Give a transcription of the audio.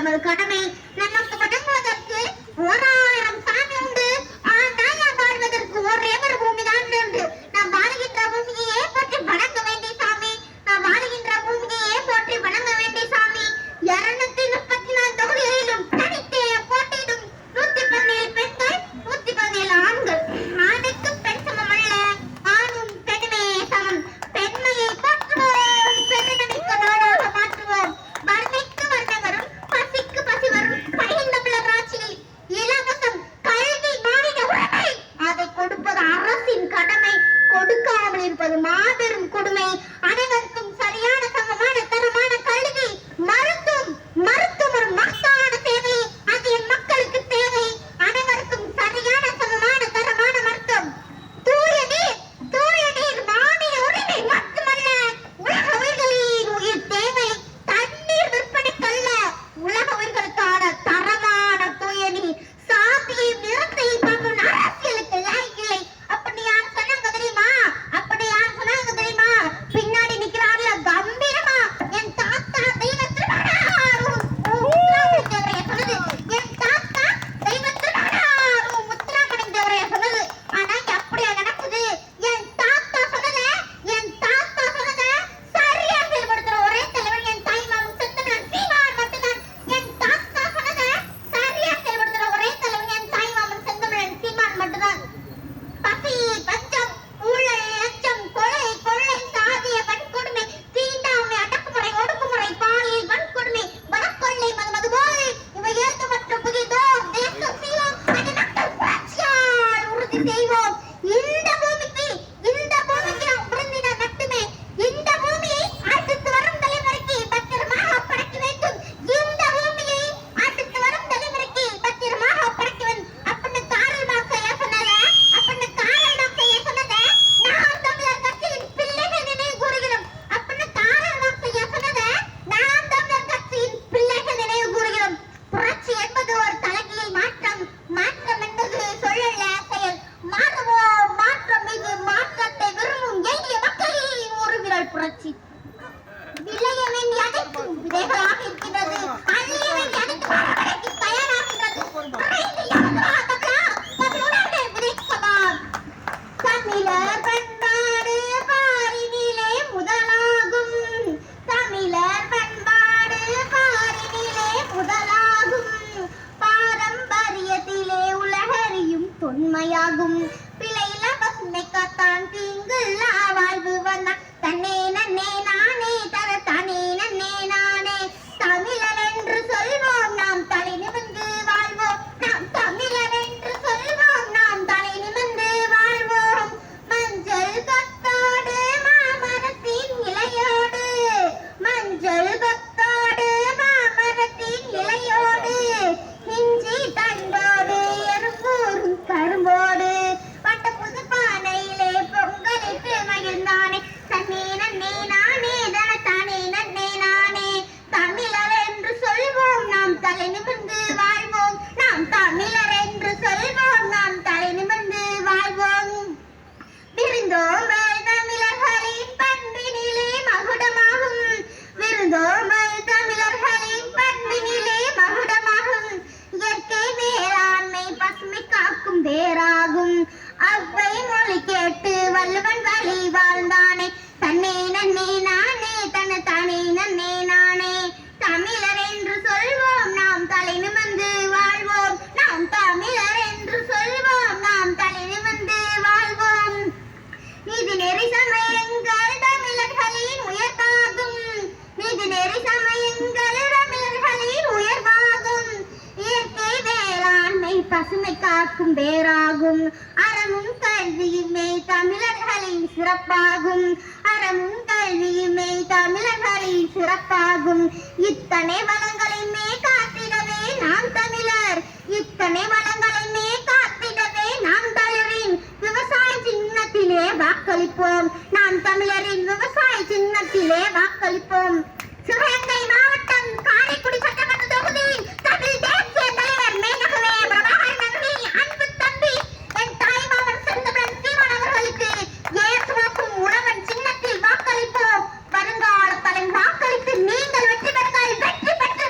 நமது கடமை. நமக்கு வணங்குவதற்கு 1000 சாமி உண்டு, ஆனால் நாம் வாழ்வதற்கு ஒரே ஒரு பூமிதான் உண்டு. நாம் வாழ்கின்ற பூமியையே போற்றி வணங்க வேண்டிய சாமி, நாம் வாழ்கின்ற பூமியையே போற்றி வணங்க வேண்டிய சாமி. 234 தொகுதிகளிலும் தனித்தே போட்டியிடும் 117 பெண்கள், 117 ஆண்கள். ஆணுக்கு பெண் சமம் அல்ல, ஆணும் பெண்ணுமே சமம். பெண்மையை போற்றுவோம், பெருமிக்க நாடாக மாற்றுவோம். வறுமைக்கு வறுமை வரும், பசிக்கு பசி வரும். பகிர்ந்தமிழ ஆட்சியில் இலவசம் கல்வி மாநில உரிமை, அதை கொடுப்பது அரசின் கடமை. கொடுக்காமல் இருப்பது மாபெரும் கொடுமை. அனைவருக்கும் சரியான சமமான தரமான கல்வி, மருத்துவம் ஒரு மகத்தான சேவை, அது என் மக்களுக்கு தேவை. அனைவருக்கும் சரியான சமமான தரமான மருத்துவம். தூய நீர் மாநில உரிமை மட்டுமல்ல, உலக உயிர்களின் உயிர் தேவை. தண்ணீர் விற்பனைக்கல்ல, உலக உயிர்களுக்கான தரமான தூய நீர். சாதியையும் நிறத்தையும் பார்க்கும் அரசியலுக்கு லாய்க்கில்லை. அப்படி யார் சொன்னாங்க தெரியுமா? பின்னாடி நிக்கிறாருல கம்பீரமா, என் தாத்தா தெய்வத்தில் முத்துராமலிங்க தேவரையா சொன்னது. ஆனா அப்படியா நடக்குது? என் தாத்தா சொன்னதை சரியா செயல்படுத்துற ஒரே தலைவன் என் தாய்மாமன் செந்தமிழன் சீமான் மட்டும்தான். என் தாத்தா சொன்னதை சரியா செயல்படுத்துற ஒரே தலைவன் என் தாய்மாமன் செந்தமிழன் சீமான் மட்டும்தான். பசி, பஞ்சம், ஊழல், லஞ்சம், கொள்ளை, சாதிய வன்கொடுமை, தீண்டாமை, அடக்குமுறை, ஒடுக்குமுறை, பாலியல் வன்கொடுமை, வனக்கொள்ளை, மதுபோதை, இவை ஏற்கப்பட்ட புதிதோ தேசம் செய்வோம், அது மக்கள் புரட்சியால் உறுதி செய்வோம். இந்த பூமிக்கு விருந்தினர் மட்டுமே. இந்த பூமியை அடுத்து வரும் தலைமுறைக்கு பத்திரமாக ஒப்படைக்க வேண்டும். இந்த பூமியை அடுத்து வரும் தலைமுறைக்கு பத்திரமாக ஒப்படைக்க வேண்டும். அப்படின்னு காரல் மார்க்ஸ் சொன்னத நாம் தமிழர் கட்சியின் பிள்ளைகள் நினைவு கூறுகிறோம். அப்படின்னு காரல் மார்க்ஸ் சொன்னத நாம் தமிழர் கட்சியின் பிள்ளைகள் நினைவு கூறுகிறோம். புரட்சி என்பது ஒரு தலைகீழ் மாற்றம். மாற்றம் என்பது சொல்லல்ல, செயல். மாறுவோம், மாற்றம் மீது மாற்றத்தை விரும்பும் எளிய மக்களின் ஒரு விரல் புரட்சி. விளைய வேண்டிய அனைத்தும் விதைகளாக இருக்கின்றது. அழிய வேண்டிய அனைத்தும் அறுவடைக்கு தயாராகின்றது. தமிழர் பண்பாடு பாரினிலே முதலாகும், தமிழர் பண்பாடு பாரினிலே முதலாகும், பாரம்பரியத்திலே உலகறியும் தொன்மையாகும். பிழையில பசுமை காத்தான் தீங்குள்ளா வாழ்வு வந்தான், தன்னே நன்னே நானே தர தானே நன்னே நானே. தமிழர் என்று சொல்வோம், நாம் தலை நிமிர்ந்து வாழ்வோம். நாம் தமிழர் என்று சொல்வோம், நாம் தலை நிமிர்ந்து வாழ்வோம். மஞ்சள் கொத்தோடு மாமரத்தின் இலையோடு, மஞ்சள் கொத்தோடு மாமரத்தின் இலையோடு, இஞ்சி தண்டோடு எறும்பூரும் கரும்போடு, வட்ட புது பானையிலே பொங்கலிட்டு மகிழ்ந்தானே, தன்னே நன்னே நானே தன தானே நன்னே நானே. தமிழர் என்று சொல்வோம், நாம் தலை நிமிர்ந்து வாழ்வோம். நாம் தமிழர் என்று சொல்வோம், நாம் தலை நிமிர்ந்து வாழ்வோம். விருந்தோம்பல் தமிழர்களின் பண்பினிலே மகுடமாகும், விருந்தோம்பல் தமிழர்களின் பண்பினிலே மகுடமாகும். இயற்கை வேளாண்மை பசுமை காக்கும் வேறாகும். அவ்வை மொழி கேட்டு வள்ளுவன் வழி வாழ்ந்தானே, தன்னே நன்னே நானே தன தானே நன்னே நானே. தமிழர் என்று சொல்வோம், நாம் தலை நிமிர்ந்து வாழ்வோம். நாம் தமிழர் என்று சொல்வோம், நாம் தலை நிமிர்ந்து வாழ்வோம். நீதி நெறி சமயங்கள் தமிழர்களின் உயர்வாகும், நீதி நெறி சமயங்கள் தமிழர்களின் உயர்வாகும். இயற்கை வேளாண்மை பசுமை காக்கும் வேறாகும். அறமும் கல்வியுமே தமிழர்களின் சிறப்பாகும், அறமும் கல்வியுமே தமிழர்களின் சிறப்பாகும். இத்தனை வளங்களையுமே காத்திடவே நாம் தமிழர், இத்தனை வளங்களையுமே காத்திடவே நாம் தமிழரின் விவசாய சின்னத்திலே வாக்களிப்போம். நாம் தமிழரின் விவசாய சின்னத்திலே வாக்களிப்போம். சிவகங்கை மாவட்டம் காரைக்குடி சட்டமன்ற தொகுதியின் தமிழ் தேசிய தலைவர் மேனகவே பிரபாகரன் அவர்களின் அன்பு தம்பி என் தாய்மாமன் செந்தமிழன் சீமான் அவர்களுக்கு ஏற்றுவாக்கும் உழவன் சின்னத்தில் வாக்களிப்போம். வருங்கால தலைவர் வாக்களித்து நீங்கள் வெற்றி பெறுங்கள். வெற்றி பெற்று